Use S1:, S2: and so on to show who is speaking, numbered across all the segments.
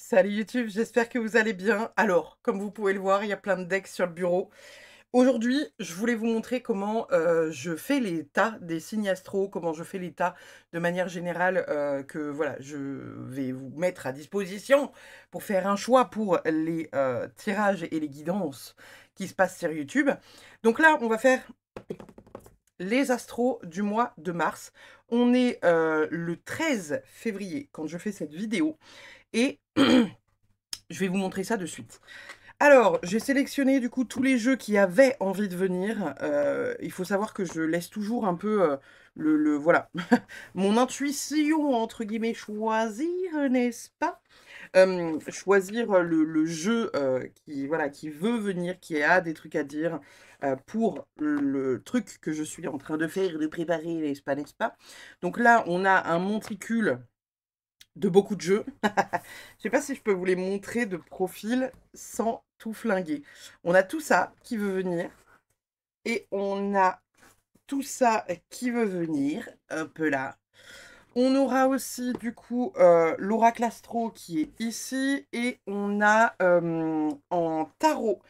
S1: Salut YouTube, j'espère que vous allez bien. Alors, comme vous pouvez le voir, il y a plein de decks sur le bureau. Aujourd'hui, je voulais vous montrer comment je fais l'état des signes astro, comment je fais l'état de manière générale que voilà, je vais vous mettre à disposition pour faire un choix pour les tirages et les guidances qui se passent sur YouTube. Donc là, on va faire les astros du mois de mars. On est le 13 février quand je fais cette vidéo et je vais vous montrer ça de suite. Alors, j'ai sélectionné du coup tous les jeux qui avaient envie de venir. Il faut savoir que je laisse toujours un peu voilà, mon intuition, entre guillemets, choisir, n'est-ce pas? Choisir le jeu voilà, qui veut venir, qui a des trucs à dire pour le truc que je suis en train de faire, de préparer, n'est-ce pas, n'est-ce pas? Donc là, on a un monticule de beaucoup de jeux. Je sais pas si je peux vous les montrer de profil sans tout flinguer. On a tout ça qui veut venir. Et on a tout ça qui veut venir. Hop là. On aura aussi du coup l'oracle astro qui est ici. Et on a en tarot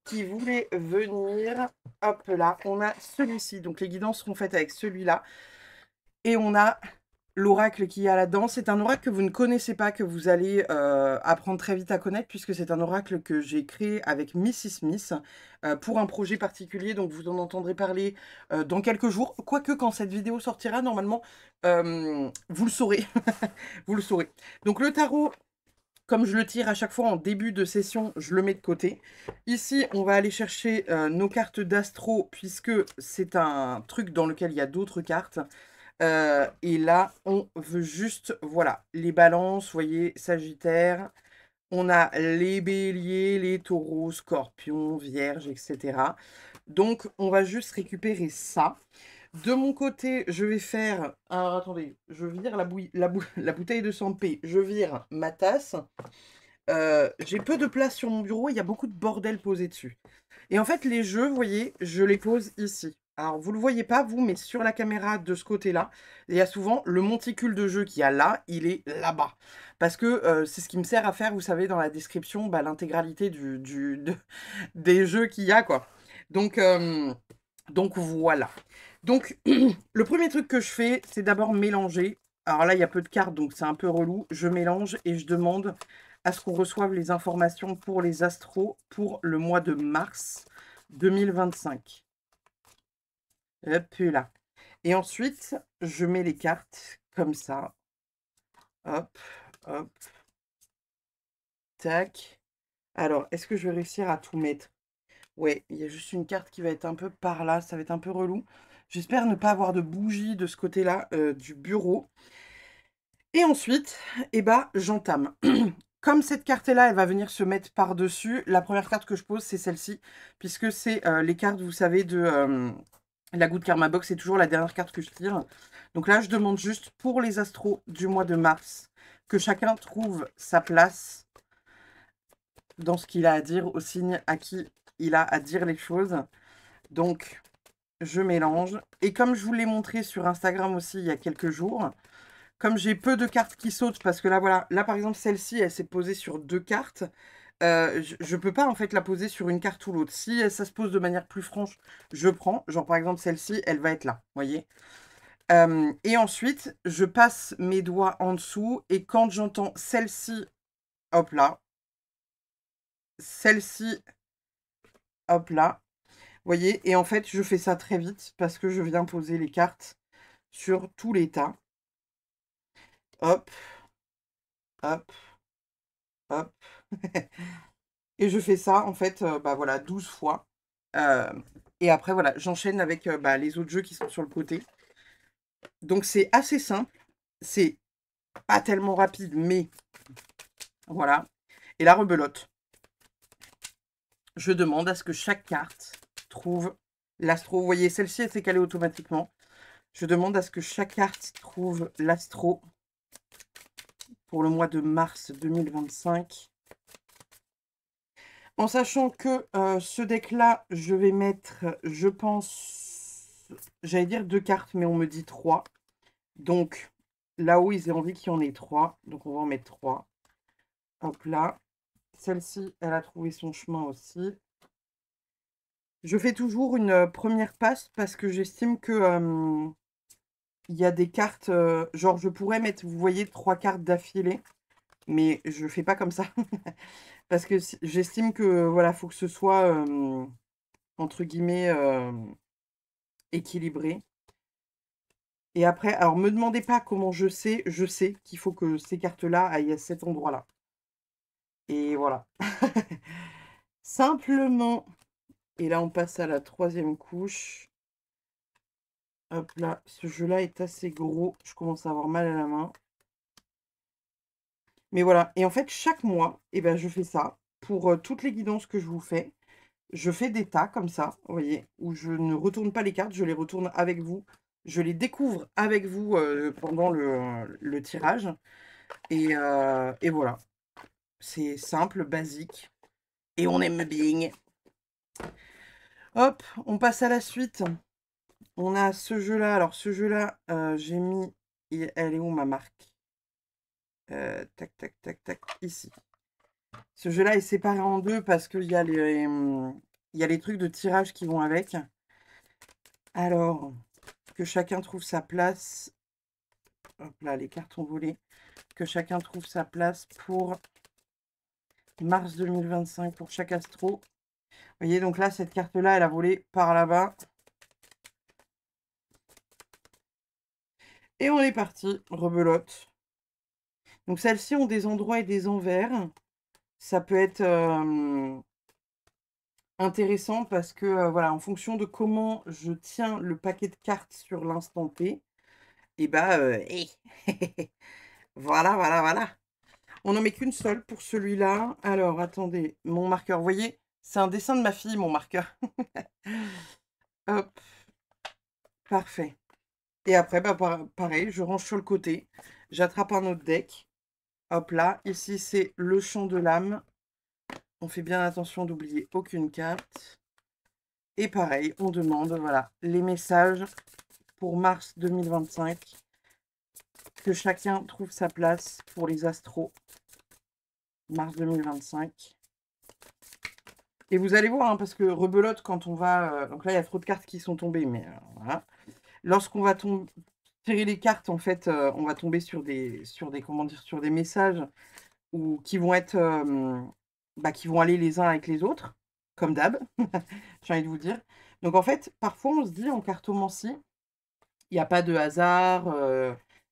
S1: qui voulait venir. Hop là. On a celui-ci. Donc les guidances seront faites avec celui-là. Et on a l'oracle qu'il y a là-dedans. C'est un oracle que vous ne connaissez pas, que vous allez apprendre très vite à connaître, puisque c'est un oracle que j'ai créé avec Missy Smith pour un projet particulier. Donc vous en entendrez parler dans quelques jours. Quoique quand cette vidéo sortira, normalement, vous le saurez. Vous le saurez. Donc le tarot, comme je le tire à chaque fois en début de session, je le mets de côté. Ici, on va aller chercher nos cartes d'astro, puisque c'est un truc dans lequel il y a d'autres cartes. Et là, on veut juste, voilà, les balances, vous voyez, Sagittaire. On a les béliers, les taureaux, scorpions, vierges, etc. Donc, on va juste récupérer ça. De mon côté, je vais faire... Alors, attendez, je vire la bouteille de 100p. Je vire ma tasse. J'ai peu de place sur mon bureau, il y a beaucoup de bordel posé dessus. Et en fait, les jeux, vous voyez, je les pose ici. Alors, vous ne le voyez pas, vous, mais sur la caméra de ce côté-là, il y a souvent le monticule de jeu qu'il y a là, il est là-bas. Parce que c'est ce qui me sert à faire, vous savez, dans la description, bah, l'intégralité des jeux qu'il y a, quoi. Donc voilà. Donc, le premier truc que je fais, c'est d'abord mélanger. Alors là, il y a peu de cartes, donc c'est un peu relou. Je mélange et je demande à ce qu'on reçoive les informations pour les astros pour le mois de mars 2025. Hop là. Et ensuite, je mets les cartes comme ça. Hop, hop, tac. Alors, est-ce que je vais réussir à tout mettre? Ouais, il y a juste une carte qui va être un peu par là, ça va être un peu relou. J'espère ne pas avoir de bougie de ce côté-là du bureau. Et ensuite, eh ben, j'entame. Comme cette carte-là, elle va venir se mettre par-dessus, la première carte que je pose, c'est celle-ci, puisque c'est les cartes, vous savez, de la Good Karma Box, c'est toujours la dernière carte que je tire. Donc là, je demande juste pour les astros du mois de mars, que chacun trouve sa place dans ce qu'il a à dire, au signe à qui il a à dire les choses. Donc, je mélange. Et comme je vous l'ai montré sur Instagram aussi il y a quelques jours, comme j'ai peu de cartes qui sautent, parce que là, voilà, là par exemple, celle-ci, elle s'est posée sur 2 cartes. Je peux pas en fait la poser sur une carte ou l'autre. Si ça se pose de manière plus franche, je prends. Genre par exemple, celle-ci, elle va être là, vous voyez. Et ensuite, je passe mes doigts en dessous. Et quand j'entends celle-ci, hop là, celle-ci, hop là, vous voyez. Et en fait, je fais ça très vite parce que je viens poser les cartes sur tous les tas. Hop, hop, hop. Et je fais ça, en fait, bah, voilà, 12 fois. Et après, voilà, j'enchaîne avec bah, les autres jeux qui sont sur le côté. Donc, c'est assez simple. C'est pas tellement rapide, mais voilà. Et la rebelote, je demande à ce que chaque carte trouve l'astro. Vous voyez, celle-ci, elle s'est calée automatiquement. Je demande à ce que chaque carte trouve l'astro pour le mois de mars 2025. En sachant que ce deck-là, je vais mettre, je pense, j'allais dire 2 cartes, mais on me dit 3. Donc, là-haut, ils ont envie qu'il y en ait 3. Donc, on va en mettre 3. Hop là. Celle-ci, elle a trouvé son chemin aussi. Je fais toujours une première passe parce que j'estime que il y a des cartes, genre je pourrais mettre, vous voyez, 3 cartes d'affilée, mais je fais pas comme ça. Parce que j'estime que voilà, faut que ce soit entre guillemets équilibré. Et après, alors me demandez pas comment je sais qu'il faut que ces cartes-là aillent à cet endroit-là. Et voilà. Simplement. Et là, on passe à la 3e couche. Hop là, ce jeu-là est assez gros. Je commence à avoir mal à la main. Mais voilà. Et en fait, chaque mois, eh ben, je fais ça. Pour toutes les guidances que je vous fais, je fais des tas comme ça, vous voyez, où je ne retourne pas les cartes, je les retourne avec vous. Je les découvre avec vous pendant le tirage. Et voilà. C'est simple, basique. Et on aime bien. Hop, on passe à la suite. On a ce jeu-là. Alors, ce jeu-là, j'ai mis... Elle est où, ma marque? Tac, tac, tac, tac. Ici. Ce jeu-là est séparé en deux parce qu'il y a il y a les trucs de tirage qui vont avec. Alors, que chacun trouve sa place. Hop là, les cartes ont volé. Que chacun trouve sa place pour mars 2025 pour chaque astro. Vous voyez, donc là, cette carte-là, elle a volé par là-bas. Et on est parti, rebelote. Donc celles-ci ont des endroits et des envers. Ça peut être intéressant parce que, voilà, en fonction de comment je tiens le paquet de cartes sur l'instant T, et bah, voilà, voilà, voilà. On n'en met qu'une seule pour celui-là. Alors, attendez, mon marqueur, vous voyez, c'est un dessin de ma fille, mon marqueur. Hop, parfait. Et après, bah, pareil, je range sur le côté. J'attrape un autre deck. Hop là, ici, c'est le chant de l'âme. On fait bien attention d'oublier aucune carte. Et pareil, on demande, voilà, les messages pour mars 2025. Que chacun trouve sa place pour les astros. Mars 2025. Et vous allez voir, hein, parce que rebelote, quand on va... donc là, il y a trop de cartes qui sont tombées, mais voilà. Lorsqu'on va tirer les cartes, en fait, on va tomber sur comment dire, sur des messages ou qui vont être... bah, qui vont aller les uns avec les autres, comme d'hab, j'ai envie de vous dire. Donc en fait, parfois, on se dit en cartomancie, il n'y a pas de hasard,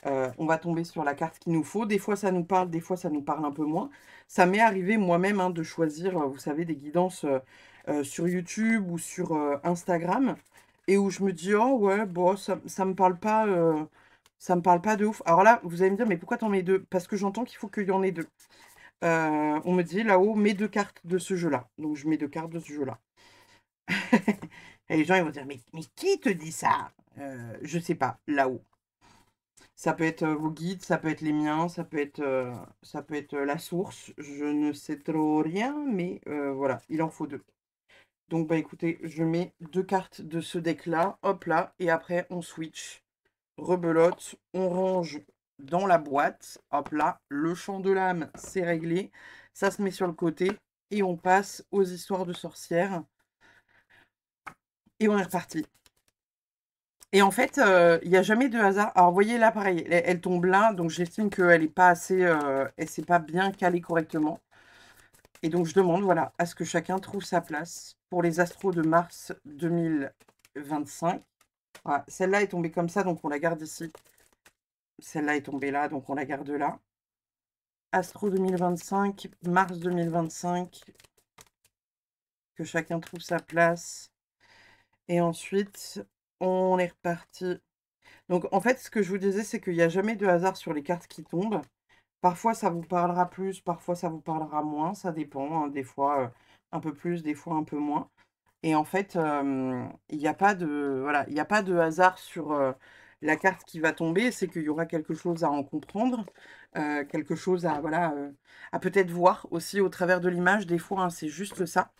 S1: on va tomber sur la carte qu'il nous faut. Des fois, ça nous parle, des fois, ça nous parle un peu moins. Ça m'est arrivé moi-même hein, de choisir, vous savez, des guidances sur YouTube ou sur Instagram, et où je me dis, oh ouais, bon, ça me parle pas, ça me parle pas de ouf. Alors là, vous allez me dire, mais pourquoi t'en mets deux? Parce que j'entends qu'il faut qu'il y en ait deux. On me dit là-haut, mets 2 cartes de ce jeu-là. Donc je mets 2 cartes de ce jeu-là. Et les gens, ils vont dire, mais qui te dit ça? Je sais pas, là-haut. Ça peut être vos guides, ça peut être les miens, ça peut être la source. Je ne sais trop rien, mais voilà, il en faut 2. Donc, bah écoutez, je mets 2 cartes de ce deck-là, hop là, et après, on switch. Rebelote, on range dans la boîte, hop là, le chant de l'âme, c'est réglé. Ça se met sur le côté, et on passe aux histoires de sorcières. Et on est reparti. Et en fait, il n'y a jamais de hasard. Alors, vous voyez là, pareil, elle tombe là, donc j'estime qu'elle n'est pas assez, elle s'est pas bien calée correctement. Et donc, je demande, voilà, à ce que chacun trouve sa place pour les astros de mars 2025. Voilà, celle-là est tombée comme ça, donc on la garde ici. Celle-là est tombée là, donc on la garde là. Astro 2025, mars 2025. Que chacun trouve sa place. Et ensuite, on est reparti. Donc, en fait, ce que je vous disais, c'est qu'il n'y a jamais de hasard sur les cartes qui tombent. Parfois, ça vous parlera plus, parfois, ça vous parlera moins. Ça dépend, hein. Des fois, un peu plus, des fois, un peu moins. Et en fait, il n'y a pas de, voilà, il n'y a pas de hasard sur la carte qui va tomber. C'est qu'il y aura quelque chose à en comprendre, quelque chose à, voilà, à peut-être voir aussi au travers de l'image. Des fois, hein, c'est juste ça.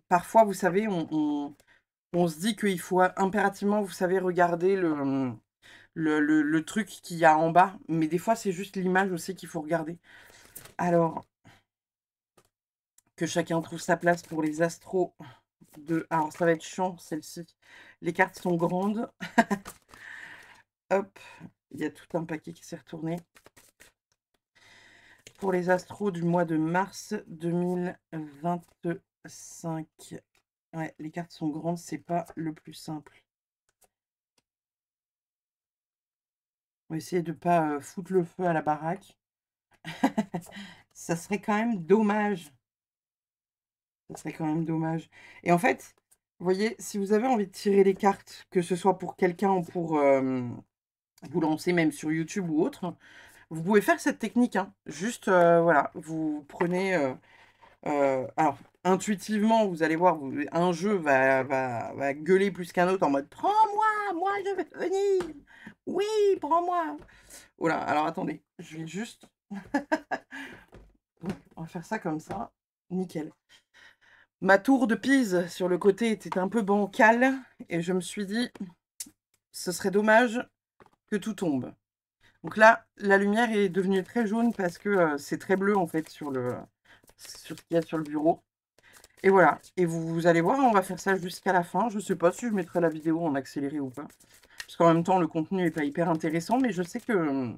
S1: Parfois, vous savez, on se dit qu'il faut impérativement, vous savez, regarder le truc qu'il y a en bas. Mais des fois, c'est juste l'image aussi qu'il faut regarder. Alors, que chacun trouve sa place pour les astros alors ça va être chiant celle-ci. Les cartes sont grandes. Hop, il y a tout un paquet qui s'est retourné. Pour les astros du mois de mars 2025. Ouais, les cartes sont grandes, c'est pas le plus simple. On va essayer de pas foutre le feu à la baraque. Ça serait quand même dommage. Ça serait quand même dommage. Et en fait, vous voyez, si vous avez envie de tirer les cartes, que ce soit pour quelqu'un ou pour vous lancer même sur YouTube ou autre, vous pouvez faire cette technique, hein. Juste, voilà, vous prenez, alors intuitivement, vous allez voir, un jeu va gueuler plus qu'un autre en mode: «Prends-moi, moi je veux venir! Oui, prends-moi!» Oh là, alors attendez, je vais juste on va faire ça comme ça, nickel. Ma tour de Pise sur le côté était un peu bancale et je me suis dit: «Ce serait dommage que tout tombe». Donc là, la lumière est devenue très jaune parce que, c'est très bleu en fait sur ce qu'il y a sur le bureau. Et voilà, et vous allez voir, on va faire ça jusqu'à la fin. Je sais pas si je mettrai la vidéo en accéléré ou pas. Parce qu'en même temps, le contenu n'est pas hyper intéressant, mais je sais que,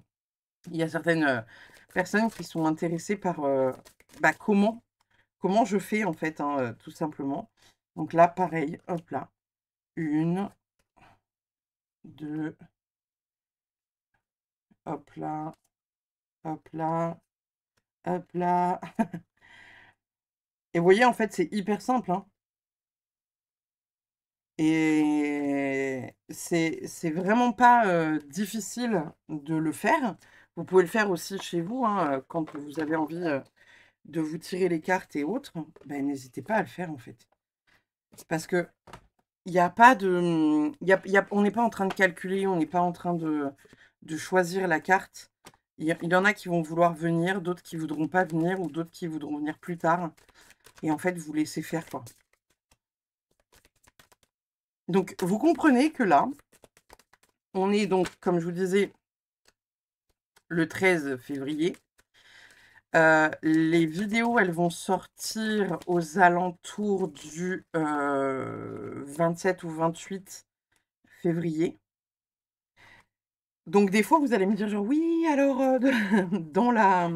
S1: il y a certaines, personnes qui sont intéressées par, bah, comment je fais en fait, hein, tout simplement. Donc là, pareil, hop là, 1, 2, hop là, hop là, hop là. Et vous voyez, en fait, c'est hyper simple, hein. Et c'est vraiment pas, difficile de le faire. Vous pouvez le faire aussi chez vous, hein, quand vous avez envie, de vous tirer les cartes et autres, ben, n'hésitez pas à le faire, en fait. Parce qu'il y a pas de, on n'est pas en train de calculer, on n'est pas en train de choisir la carte. Il y en a qui vont vouloir venir, d'autres qui voudront pas venir ou d'autres qui voudront venir plus tard et en fait, vous laissez faire, quoi. Donc vous comprenez que là, on est donc, comme je vous disais, le 13 février. Les vidéos, elles vont sortir aux alentours du 27 ou 28 février. Donc des fois, vous allez me dire genre: «Oui, alors, dans la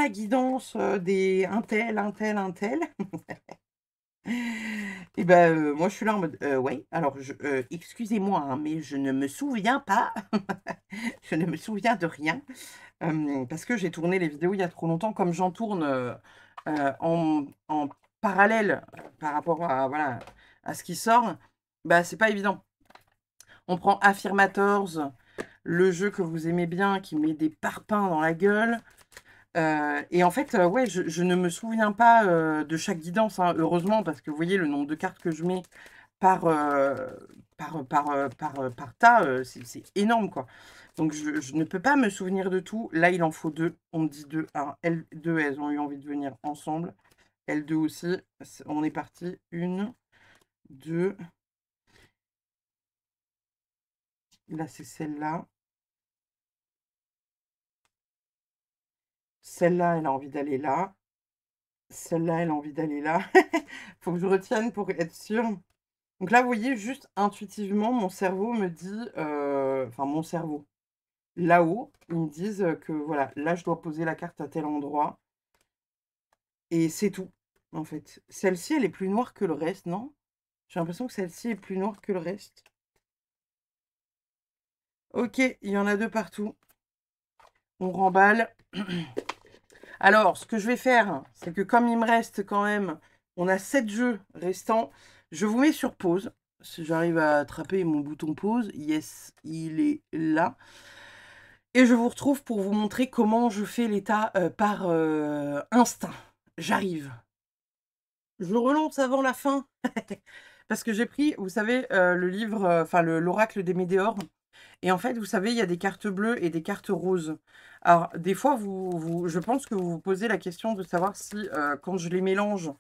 S1: guidance, des un tel, un tel». Et ben, moi je suis là en mode: ouais, alors excusez-moi, hein, mais je ne me souviens pas, je ne me souviens de rien». Parce que j'ai tourné les vidéos il y a trop longtemps. Comme j'en tourne, en parallèle, par rapport à voilà, à ce qui sort, bah, c'est pas évident. On prend Affirmators, le jeu que vous aimez bien, qui met des parpaings dans la gueule, et en fait, ouais, je ne me souviens pas, de chaque guidance, hein, heureusement, parce que vous voyez le nombre de cartes que je mets par, par tas, c'est énorme, quoi. Donc je ne peux pas me souvenir de tout. Là, il en faut 2. On me dit 2. Alors elles 2, elles ont eu envie de venir ensemble. Elles 2 aussi. On est parti. 1, 2. Là, c'est celle-là. Celle-là, elle a envie d'aller là. Celle-là, elle a envie d'aller là. Faut que je retienne pour être sûre. Donc là, vous voyez, juste intuitivement, mon cerveau me dit, enfin mon cerveau, là-haut, ils me disent, que voilà, là, je dois poser la carte à tel endroit et c'est tout, en fait. Celle-ci, elle est plus noire que le reste, non? J'ai l'impression que celle-ci est plus noire que le reste. OK, il y en a 2 partout. On remballe. Alors, ce que je vais faire, c'est que comme il me reste quand même, on a 7 jeux restants, je vous mets sur pause. Si j'arrive à attraper mon bouton pause, yes, il est là. Et je vous retrouve pour vous montrer comment je fais l'état par instinct. J'arrive. Je le relance avant la fin. Parce que j'ai pris, vous savez, le livre, enfin l'oracle des météores. Et en fait, vous savez, il y a des cartes bleues et des cartes roses. Alors, des fois, je pense que vous vous posez la question de savoir si, quand je les mélange,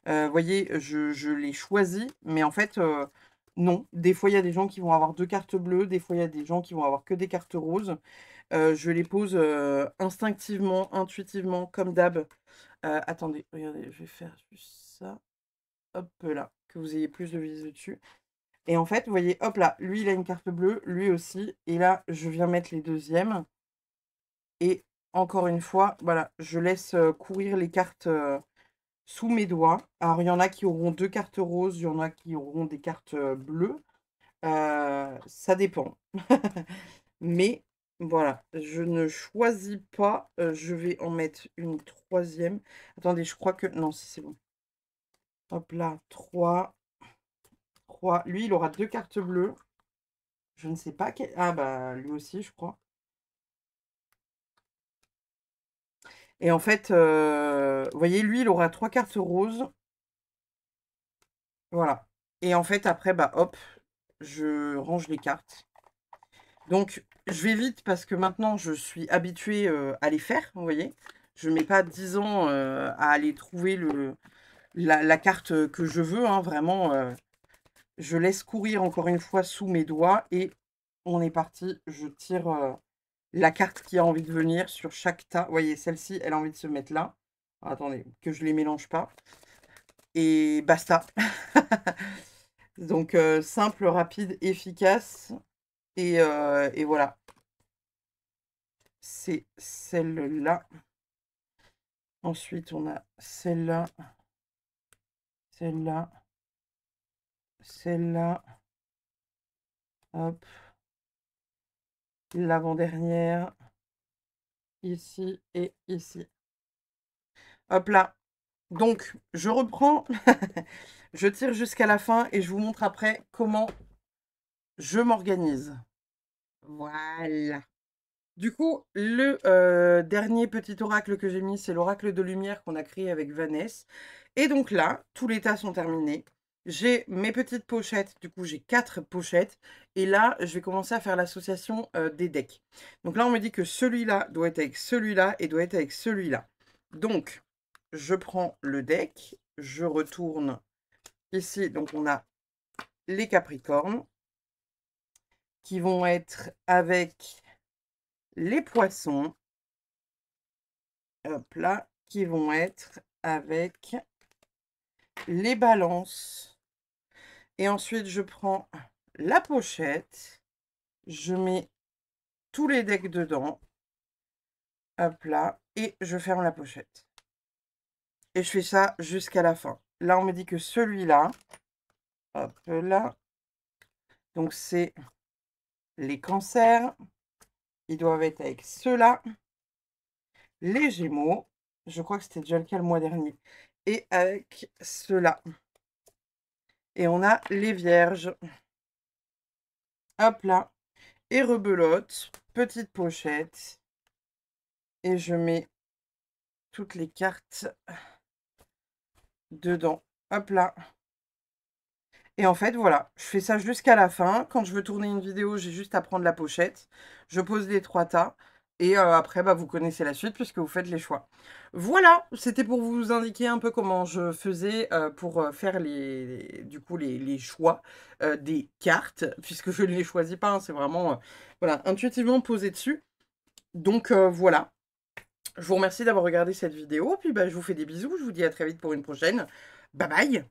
S1: voyez, je les choisis. Mais en fait, Non, des fois, il y a des gens qui vont avoir 2 cartes bleues, des fois, il y a des gens qui vont avoir que des cartes roses. Je les pose, instinctivement, intuitivement, comme d'hab. Attendez, regardez, je vais faire juste ça. Hop là, que vous ayez plus de visu dessus. Et en fait, vous voyez, hop là, lui, il a une carte bleue, lui aussi. Et là, je viens mettre les deuxièmes. Et encore une fois, voilà, je laisse courir les cartes sous mes doigts. Alors, il y en a qui auront 2 cartes roses, il y en a qui auront des cartes bleues. Ça dépend. Mais voilà, je ne choisis pas. Je vais en mettre une troisième. Attendez, je crois que... Non, si c'est bon. Hop là, 3. 3. Lui, il aura 2 cartes bleues. Je ne sais pas quel... Ah bah, lui aussi, je crois. Et en fait, vous voyez, lui, il aura 3 cartes roses. Voilà. Et en fait, après, bah hop, je range les cartes. Donc, je vais vite parce que maintenant, je suis habituée à les faire, vous voyez. Je ne mets pas 10 ans à aller trouver la carte que je veux, hein, vraiment. Je laisse courir encore une fois sous mes doigts et on est parti. Je tire la carte qui a envie de venir sur chaque tas. Vous voyez, celle-ci, elle a envie de se mettre là. Alors, attendez, que je les mélange pas. Et basta. Donc, simple, rapide, efficace. Et voilà. C'est celle-là. Ensuite, on a celle-là. Celle-là. Celle-là. Hop. L'avant-dernière. Ici et ici. Hop là. Donc, je reprends. Je tire jusqu'à la fin et je vous montre après comment je m'organise. Voilà. Du coup, le dernier petit oracle que j'ai mis, c'est l'oracle de lumière qu'on a créé avec Vanessa. Et donc là, tous les tas sont terminés. J'ai mes petites pochettes, du coup j'ai 4 pochettes. Et là, je vais commencer à faire l'association des decks. Donc là, on me dit que celui-là doit être avec celui-là et doit être avec celui-là. Donc, je prends le deck, je retourne ici. Donc on a les Capricornes qui vont être avec les Poissons. Hop là, qui vont être avec les Balances. Et ensuite, je prends la pochette. Je mets tous les decks dedans. Hop là. Et je ferme la pochette. Et je fais ça jusqu'à la fin. Là, on me dit que celui-là, hop là. Donc, c'est les Cancers. Ils doivent être avec ceux-là. Les Gémeaux. Je crois que c'était déjà le cas le mois dernier. Et avec ceux-là. Et on a les Vierges. Hop là. Et rebelote. Petite pochette. Et je mets toutes les cartes dedans. Hop là. Et en fait, voilà, je fais ça jusqu'à la fin. Quand je veux tourner une vidéo, j'ai juste à prendre la pochette. Je pose les 3 tas. Et après, bah, vous connaissez la suite puisque vous faites les choix. Voilà, c'était pour vous indiquer un peu comment je faisais pour faire du coup, les choix des cartes. Puisque je ne les choisis pas, hein, c'est vraiment voilà, intuitivement posé dessus. Donc voilà. Je vous remercie d'avoir regardé cette vidéo. Puis bah, je vous fais des bisous. Je vous dis à très vite pour une prochaine. Bye bye!